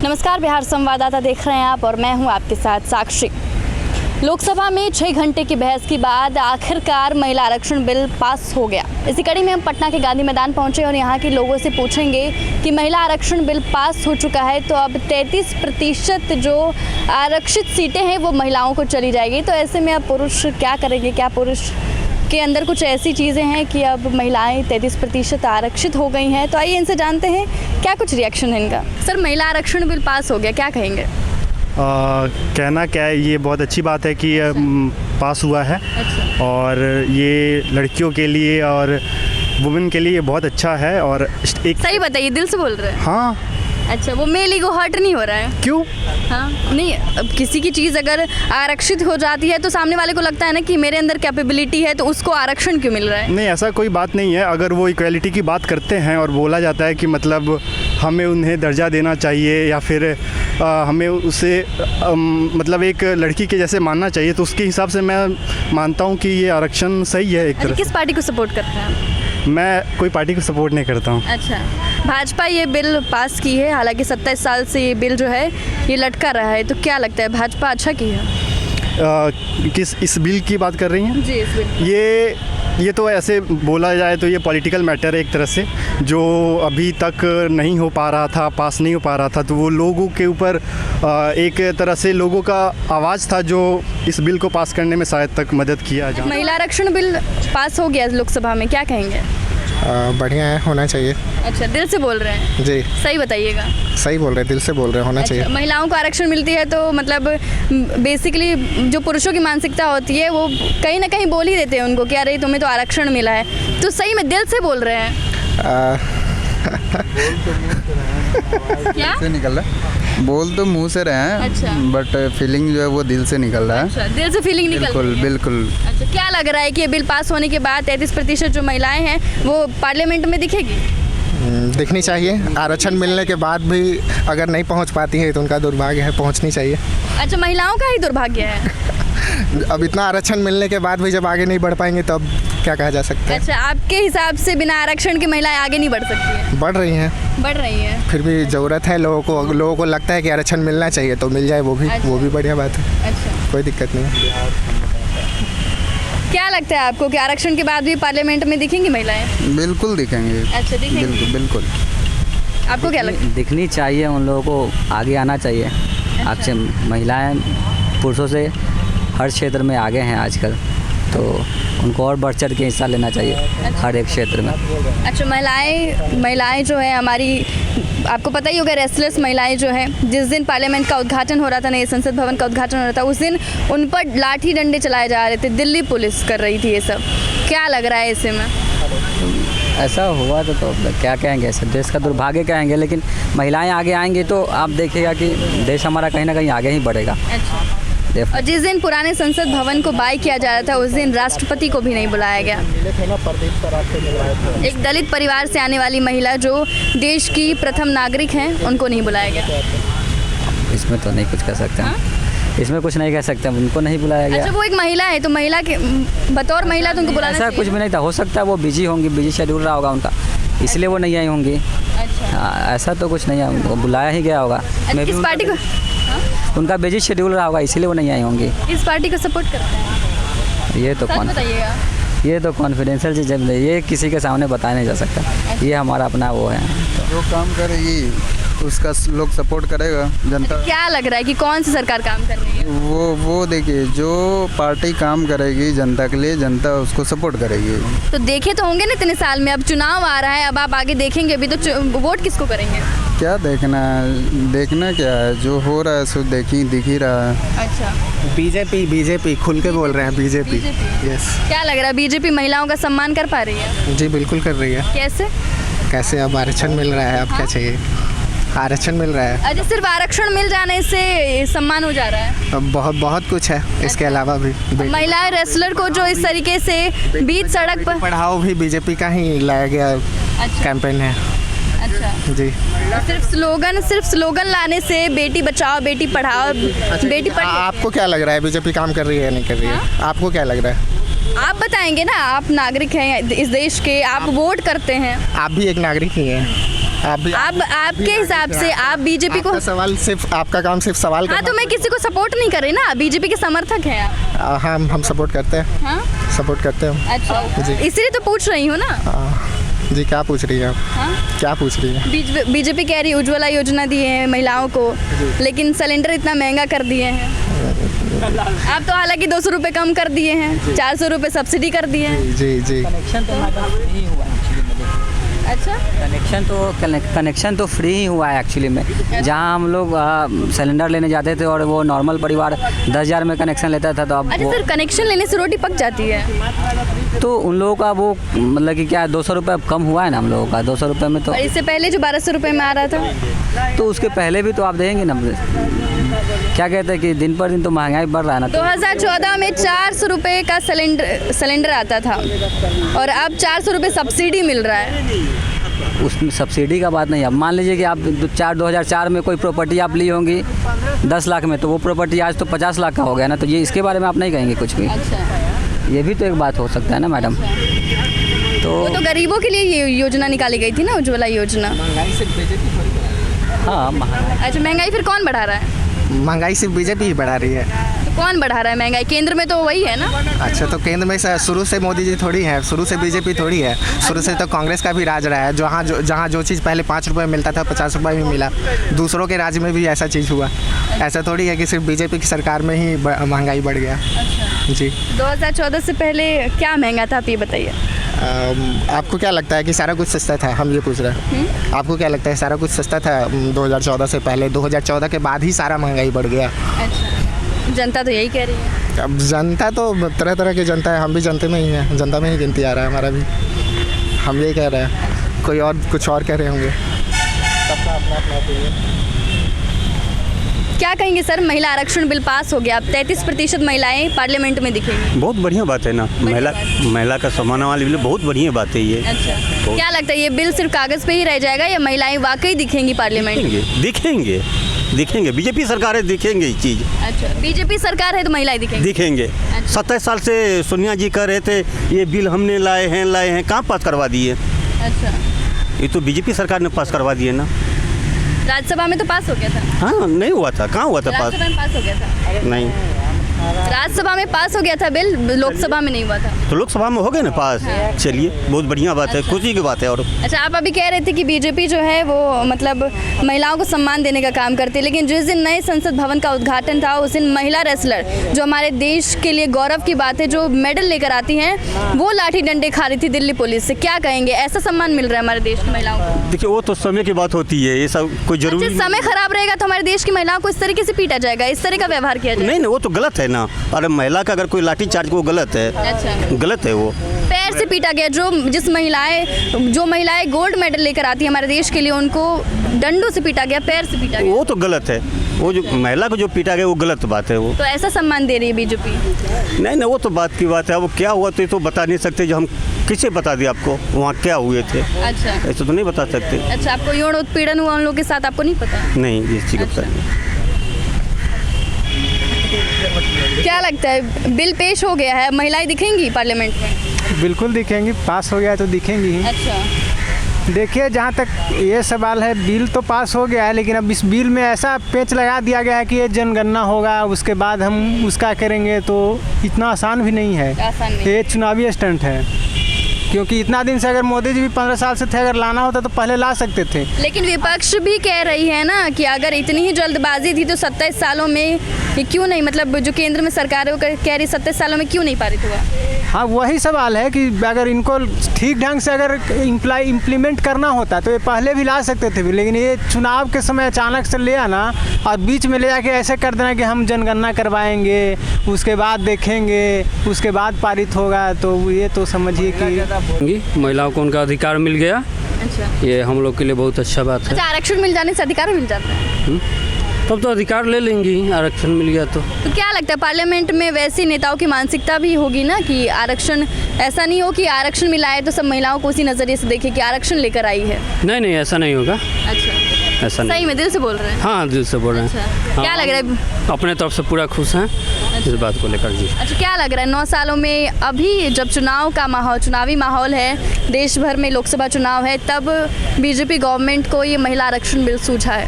नमस्कार, बिहार संवाददाता देख रहे हैं आप और मैं हूं आपके साथ साक्षी। लोकसभा में 6 घंटे की बहस के बाद आखिरकार महिला आरक्षण बिल पास हो गया। इसी कड़ी में हम पटना के गांधी मैदान पहुंचे और यहां के लोगों से पूछेंगे कि महिला आरक्षण बिल पास हो चुका है तो अब 33% जो आरक्षित सीटें हैं वो महिलाओं को चली जाएगी, तो ऐसे में अब पुरुष क्या करेंगे? क्या पुरुष के अंदर कुछ ऐसी चीज़ें हैं कि अब महिलाएं 33% आरक्षित हो गई हैं? तो आइए इनसे जानते हैं क्या कुछ रिएक्शन है इनका। सर, महिला आरक्षण बिल पास हो गया, क्या कहेंगे? कहना क्या है, ये बहुत अच्छी बात है कि पास हुआ है। अच्छा। और ये लड़कियों के लिए और वुमेन के लिए बहुत अच्छा है। और एक सही बताइए, दिल से बोल रहे हैं? हाँ। अच्छा, वो मेल ईगो हर्ट नहीं हो रहा है? क्यों? हाँ, नहीं, अब किसी की चीज़ अगर आरक्षित हो जाती है तो सामने वाले को लगता है ना कि मेरे अंदर कैपेबिलिटी है, तो उसको आरक्षण क्यों मिल रहा है? नहीं, ऐसा कोई बात नहीं है। अगर वो इक्वलिटी की बात करते हैं और बोला जाता है कि मतलब हमें उन्हें दर्जा देना चाहिए या फिर हमें उसे मतलब एक लड़की के जैसे मानना चाहिए, तो उसके हिसाब से मैं मानता हूँ कि ये आरक्षण सही है एक तरह। किस पार्टी को सपोर्ट करते हैं? मैं कोई पार्टी को सपोर्ट नहीं करता हूँ। अच्छा, भाजपा ये बिल पास की है, हालांकि 27 साल से ये बिल जो है ये लटका रहा है, तो क्या लगता है भाजपा अच्छा की है? किस इस बिल की बात कर रही हैं? जी, इस बिल। ये तो ऐसे बोला जाए तो ये पॉलिटिकल मैटर है एक तरह से, जो अभी तक नहीं हो पा रहा था, पास नहीं हो पा रहा था, तो वो लोगों के ऊपर एक तरह से लोगों का आवाज़ था जो इस बिल को पास करने में शायद तक मदद किया जाए। महिला आरक्षण बिल पास हो गया लोकसभा में, क्या कहेंगे? बढ़िया है, होना चाहिए। अच्छा, दिल से बोल रहे हैं? जी। सही बताइएगा। सही बोल रहे हैं, दिल से बोल रहे हैं, होना चाहिए। महिलाओं को आरक्षण मिलती है तो मतलब बेसिकली जो पुरुषों की मानसिकता होती है वो कहीं ना कहीं बोल ही देते हैं उनको कि अरे तुम्हें तो आरक्षण मिला है, तो सही में दिल से बोल रहे हैं? क्या से निकल रहा है? बोल तो मुंह से रहे हैं। अच्छा। बट फीलिंग जो है वो दिल से निकल रहा है। अच्छा, दिल से फीलिंग निकल रही है। बिल्कुल। अच्छा, क्या लग रहा है कि ये बिल पास होने के बाद 33% जो महिलाएं हैं वो पार्लियामेंट में दिखेगी? दिखनी चाहिए। आरक्षण मिलने के बाद भी अगर नहीं पहुंच पाती है तो उनका दुर्भाग्य है, पहुंचनी चाहिए। अच्छा, महिलाओं का ही दुर्भाग्य है? अब इतना आरक्षण मिलने के बाद भी जब आगे नहीं बढ़ पाएंगे तो अब क्या कहा जा सकता है? अच्छा, आपके हिसाब से बिना आरक्षण की महिलाएं आगे नहीं बढ़ सकती हैं? बढ़ रही हैं। बढ़ रही हैं। फिर भी ज़रूरत है, लोगों को लगता है कि आरक्षण मिलना चाहिए तो मिल जाए, वो भी बढ़िया बात है। अच्छा, कोई दिक्कत नहीं है। क्या लगता है आपको कि आरक्षण के बाद भी पार्लियामेंट में दिखेंगी महिलाएं? बिल्कुल दिखेंगे। अच्छा, दिखेंगी। बिल्कुल। आपको क्या लगता है? दिखनी चाहिए, उन लोगों को आगे आना चाहिए। आपसे महिलाएं पुरुषों से हर क्षेत्र में आगे हैं आजकल, तो उनको और बढ़ चढ़ के हिस्सा लेना चाहिए हर एक क्षेत्र में। अच्छा, महिलाएं जो है हमारी, आपको पता ही होगा, रेस्टलेस महिलाएं जो हैं, जिस दिन पार्लियामेंट का उद्घाटन हो रहा था, नए संसद भवन का उद्घाटन हो रहा था, उस दिन उन पर लाठी डंडे चलाए जा रहे थे, दिल्ली पुलिस कर रही थी ये सब। क्या लग रहा है ऐसे में? ऐसा हुआ तो क्या कहेंगे, ऐसे देश का दुर्भाग्य कहेंगे, लेकिन महिलाएं आगे आएंगी तो आप देखिएगा कि देश हमारा कहीं ना कहीं आगे ही बढ़ेगा। अच्छा। और जिस दिन पुराने संसद भवन को बाय किया जा रहा था उस दिन राष्ट्रपति को भी नहीं बुलाया गया। एक दलित परिवार से आने वाली महिला जो देश की प्रथम नागरिक हैं उनको नहीं बुलाया गया। इसमें तो नहीं कुछ कह सकते हैं। इसमें कुछ नहीं कह सकते, उनको नहीं बुलाया गया। अच्छा, वो एक महिला है तो महिला के बतौर महिला तो उनको बुलाना चाहिए। ऐसा कुछ भी नहीं था, हो सकता है वो बिजी होंगी, बिजी शेड्यूल रहा होगा उनका, इसलिए वो नहीं आई होंगी। अच्छा। ऐसा तो कुछ नहीं है, उनको बुलाया ही गया होगा। किस पार्टी को? उनका बिजी शेड्यूल रहा होगा, इसीलिए वो नहीं आई होंगी। इस पार्टी को सपोर्ट करते हैं? ये तो कॉन्फिडेंशियल चीज़ है, ये किसी के सामने बताया नहीं जा सकता। ये हमारा अपना वो है। जो काम करेगी उसका लोग सपोर्ट करेगा, जनता। क्या लग रहा है कि कौन सी सरकार काम कर रही है? वो देखिए, जो पार्टी काम करेगी जनता के लिए, जनता उसको सपोर्ट करेगी। तो देखे तो होंगे ना इतने साल में, अब चुनाव आ रहा है, अब आप आगे देखेंगे, अभी तो वोट किसको करेंगे? क्या देखना क्या है, जो हो रहा है सो दिख ही रहा है। अच्छा, बीजेपी खुल के बोल रहे हैं, बीजेपी। यस। क्या लग रहा है, बीजेपी महिलाओं का सम्मान कर पा रही है? जी बिल्कुल कर रही है। कैसे? अब आरक्षण मिल रहा है, अब क्या चाहिए? आरक्षण मिल रहा है। अच्छा, सिर्फ आरक्षण मिल जाने से सम्मान हो जा रहा है? अब बहुत कुछ है इसके अलावा भी। महिला रेसलर को जो इस तरीके से बीच सड़क पर पढ़ाओ भी बीजेपी का ही लाया गया। अच्छा। कैंपेन है। अच्छा जी। सिर्फ स्लोगन लाने से बेटी बचाओ बेटी पढ़ाओ बेटी पढ़। आपको क्या लग रहा है बीजेपी काम कर रही है नहीं कर रही है? आपको क्या लग रहा है? आप बताएंगे ना, आप नागरिक हैं इस देश के, आप वोट करते हैं। आप भी एक नागरिक ही हैं। आप भी आपके हिसाब से आप बीजेपी को, आपका सवाल सिर्फ आपका काम सिर्फ सवाल हाँ, तो मैं किसी को सपोर्ट नहीं कर रही ना, बीजेपी के समर्थक हैं आप। हाँ, हम सपोर्ट करते हैं, हाँ सपोर्ट करते हैं। अच्छा, जी। इसलिए तो पूछ रही हूँ ना। जी, क्या पूछ रही हैं आप? हाँ? क्या पूछ रही हैं? बीजेपी कह रही उज्ज्वला योजना दिए हैं महिलाओं को, लेकिन सिलेंडर इतना महंगा कर दिए हैं। आप तो हालांकि 200 रुपये कम कर दिए हैं, 400 रुपये सब्सिडी कर दिए हैं। जी जी। अच्छा, कनेक्शन तो फ्री ही हुआ है एक्चुअली में। जहाँ हम लोग सिलेंडर लेने जाते थे और वो नॉर्मल परिवार 10,000 में कनेक्शन लेता था, तो अब अच्छा सर, कनेक्शन लेने से रोटी पक जाती है तो उन लोगों का वो मतलब कि क्या 200 रुपये कम हुआ है ना हम लोगों का, 200 रुपये में। तो और इससे पहले जो 1200 रुपये में आ रहा था, तो उसके पहले भी तो आप देखेंगे ना, क्या कहते हैं कि दिन पर दिन तो महंगाई बढ़ रहा है ना। 2014 में 400 रुपये का सिलेंडर आता था और अब 400 रुपये सब्सिडी मिल रहा है। उसमें सब्सिडी का बात नहीं है। अब मान लीजिए कि आप 2004 में कोई प्रॉपर्टी आप ली होंगी 10 लाख में, तो वो प्रॉपर्टी आज तो 50 लाख का हो गया ना, तो ये इसके बारे में आप नहीं कहेंगे कुछ भी। अच्छा, ये भी तो एक बात हो सकता है ना मैडम। वो तो गरीबों के लिए ये योजना निकाली गई थी ना, उज्ज्वला योजना। हाँ, अच्छा, महंगाई फिर कौन बढ़ा रहा है? महंगाई सिर्फ बीजेपी ही बढ़ा रही है। तो कौन बढ़ा रहा है महंगाई? केंद्र में तो वही है ना। अच्छा, तो केंद्र में शुरू से मोदी जी थोड़ी है, शुरू से बीजेपी थोड़ी है, शुरू से तो कांग्रेस का भी राज रहा है। जहाँ जो चीज़ पहले 5 रुपये मिलता था 50 रुपये भी मिला। दूसरों के राज्य में भी ऐसा चीज़ हुआ। ऐसा थोड़ी है कि सिर्फ बीजेपी की सरकार में ही महंगाई बढ़ गया। जी। 2014 से पहले क्या महंगा था, आप ये बताइए। आपको क्या लगता है कि सारा कुछ सस्ता था? हम ये पूछ रहे हैं, आपको क्या लगता है सारा कुछ सस्ता था 2014 से पहले? 2014 के बाद ही सारा महंगाई बढ़ गया। अच्छा, जनता तो यही कह रही है। अब जनता तो तरह तरह की जनता है, हम भी जनता में ही हैं, जनता में ही गिनती आ रहा है हमारा भी। हम यही कह रहे हैं, कोई और कुछ और कह रहे होंगे। सबका अपना अपना ओपिनियन। क्या कहेंगे सर, महिला आरक्षण बिल पास हो गया, अब 33% महिलाएं पार्लियामेंट में दिखेंगी। बहुत बढ़िया बात है ना, महिला का सम्मान वाली बिल बहुत बढ़िया बात है ये। अच्छा, क्या लगता है ये बिल सिर्फ कागज पे ही रह जाएगा या महिलाएं वाकई दिखेंगी पार्लियामेंट में? दिखेंगे। बीजेपी सरकार है, दिखेंगे ये चीज़। अच्छा, बीजेपी सरकार है तो महिलाएं दिखेंगे। अच्छा। 27 साल से सोनिया जी कह रहे थे ये बिल हमने लाए हैं, कहाँ पास करवा दिए? अच्छा, ये तो बीजेपी सरकार ने पास करवा दिए ना। राज्यसभा में तो पास हो गया था। हाँ, नहीं हुआ था, कहाँ हुआ था पास? राज्यसभा में पास हो गया था। नहीं, राज्यसभा में पास हो गया था बिल, लोकसभा में नहीं हुआ था। तो लोकसभा में हो गए ना पास। चलिए, बहुत बढ़िया बात है, खुशी की बात है। और अच्छा, आप अभी कह रहे थे कि बीजेपी जो है वो मतलब महिलाओं को सम्मान देने का काम करती है, लेकिन जिस दिन नए संसद भवन का उद्घाटन था उस दिन महिला रेसलर जो हमारे देश के लिए गौरव की बात है, जो मेडल लेकर आती हैं, वो लाठी डंडे खा रही थी दिल्ली पुलिस से। क्या कहेंगे, ऐसा सम्मान मिल रहा है हमारे देश की महिलाओं को? देखिए, वो तो समय की बात होती है, ये सब कोई जरूरी अच्छा, समय खराब रहेगा तो हमारे देश की महिलाओं को इस तरीके से पीटा जाएगा, इस तरह का व्यवहार किया जाएगा? नहीं, वो तो गलत है ना। अरे महिला का अगर कोई लाठी चार्ज वो गलत है। अच्छा, गलत है वो। पैर से पीटा गया। जो महिलाएं गोल्ड मेडल लेकर आती है हमारे देश के लिए, उनको डंडों से पीटा गया, पैर से पीटा गया। वो तो गलत है। वो जो महिला को जो पीटा गया वो गलत बात है। वो तो ऐसा सम्मान दे रही है बीजेपी? नहीं, वो तो बात की बात है। वो क्या हुआ तो बता नहीं सकते, जो हम किसे बता दें आपको वहाँ क्या हुए थे। अच्छा, ऐसा तो नहीं बता सकते। अच्छा, आपको यौन उत्पीड़न हुआ उन लोगों के साथ, आपको नहीं पता? नहीं, इस चीज़ का पता नहीं। क्या लगता है, बिल पेश हो गया है, महिलाएं दिखेंगी पार्लियामेंट में? बिल्कुल दिखेंगी, पास हो गया है तो दिखेंगी ही। अच्छा, देखिए, जहाँ तक ये सवाल है, बिल तो पास हो गया है, लेकिन अब इस बिल में ऐसा पेच लगा दिया गया है कि ये जनगणना होगा, उसके बाद हम उसका करेंगे, तो इतना आसान भी नहीं है। आसान नहीं। ये चुनावी स्टंट है, क्योंकि इतना दिन से अगर मोदी जी भी 15 साल से थे, अगर लाना होता तो पहले ला सकते थे। लेकिन विपक्ष भी कह रही है ना कि अगर इतनी ही जल्दबाजी थी तो 27 सालों में ये क्यों नहीं, मतलब जो केंद्र में सरकार है वो कह रही 27 सालों में क्यों नहीं पारित हुआ? हाँ, वही सवाल है कि अगर इनको ठीक ढंग से अगर इम्प्लीमेंट करना होता तो ये पहले भी ला सकते थे, लेकिन ये चुनाव के समय अचानक से ले आना और बीच में ले जाके ऐसे कर देना कि हम जनगणना करवाएंगे, उसके बाद देखेंगे, उसके बाद पारित होगा, तो ये तो समझिए कि महिलाओं को उनका अधिकार मिल गया। अच्छा, ये हम लोग के लिए बहुत अच्छा बात है। अच्छा, आरक्षण मिल जाने से अधिकार मिल जाता है? तब तो अधिकार ले लेंगी, आरक्षण मिल गया तो क्या लगता है पार्लियामेंट में वैसी नेताओं की मानसिकता भी होगी ना कि आरक्षण, ऐसा नहीं हो कि आरक्षण मिला है तो सब महिलाओं को उसी नज़रिए से देखे कि आरक्षण लेकर आई है? नहीं, ऐसा नहीं होगा। अच्छा, ऐसा नहीं। सही में दिल से बोल रहे हैं? हाँ, दिल से बोल रहे हैं। अच्छा, क्या लग रहा है? अपने तरफ से पूरा खुश हैं। इस बात को लेकर जी। अच्छा, क्या लग रहा है 9 सालों में अभी जब चुनावी माहौल है, देश भर में लोकसभा चुनाव है, तब बीजेपी गवर्नमेंट को ये महिला आरक्षण बिल सूझा है,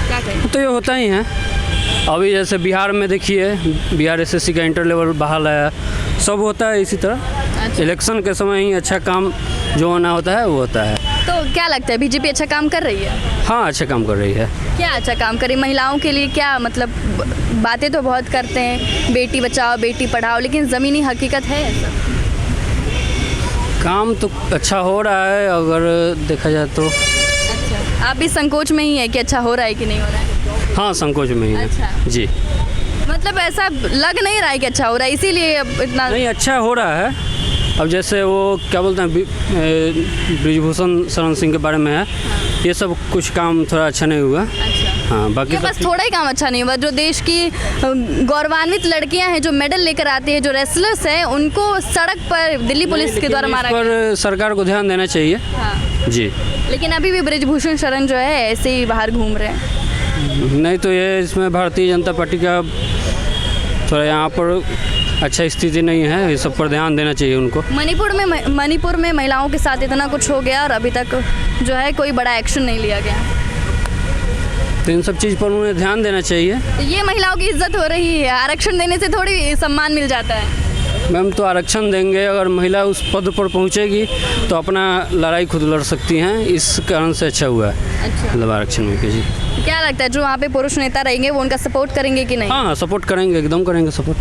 क्या कहें? तो ये होता ही है। अभी जैसे बिहार में देखिए, बिहार एसएससी का इंटर लेवल बहाल है, सब होता है इसी तरह। इलेक्शन के समय ही अच्छा काम जो होना होता है वो होता है। तो क्या लगता है बीजेपी अच्छा काम कर रही है? हाँ, अच्छा काम कर रही है। क्या अच्छा काम करी महिलाओं के लिए? क्या मतलब, बातें तो बहुत करते हैं, बेटी बचाओ बेटी पढ़ाओ, लेकिन ज़मीनी हकीकत है ऐसा? काम तो अच्छा हो रहा है अगर देखा जाए तो। अच्छा, आप भी संकोच में ही है कि अच्छा हो रहा है कि नहीं हो रहा है? हाँ, संकोच में ही अच्छा। है जी। मतलब ऐसा लग नहीं रहा है कि अच्छा हो रहा है, इसीलिए अब इतना नहीं, अच्छा हो रहा है। अब जैसे वो क्या बोलते हैं, ब्रिजभूषण शरण सिंह के बारे में है, ये सब कुछ काम थोड़ा अच्छा नहीं हुआ। अच्छा। हाँ, बाकी ये बस थोड़ा ही काम अच्छा नहीं हुआ। जो देश की गौरवान्वित लड़कियां हैं, जो मेडल लेकर आती हैं, जो रेसलर्स हैं, उनको सड़क पर दिल्ली पुलिस के द्वारा मारा गया। पर सरकार को ध्यान देना चाहिए। हाँ। जी। लेकिन अभी भी ब्रिजभूषण शरण जो है ऐसे ही बाहर घूम रहे हैं। नहीं तो ये इसमें भारतीय जनता पार्टी का थोड़ा यहाँ पर अच्छा स्थिति नहीं है, ये सब पर ध्यान देना चाहिए उनको। मणिपुर में महिलाओं के साथ इतना कुछ हो गया और अभी तक जो है कोई बड़ा एक्शन नहीं लिया गया, तो इन सब चीज़ पर उन्हें ध्यान देना चाहिए। तो ये महिलाओं की इज्जत हो रही है। आरक्षण देने से थोड़ी सम्मान मिल जाता है। मैम, तो आरक्षण देंगे, अगर महिला उस पद पर पहुंचेगी तो अपना लड़ाई खुद लड़ सकती हैं, इस कारण से अच्छा हुआ है। अच्छा। मतलब आरक्षण में जी। क्या लगता है जो वहाँ पे पुरुष नेता रहेंगे वो उनका सपोर्ट करेंगे कि नहीं? हाँ, सपोर्ट करेंगे, एकदम करेंगे सपोर्ट।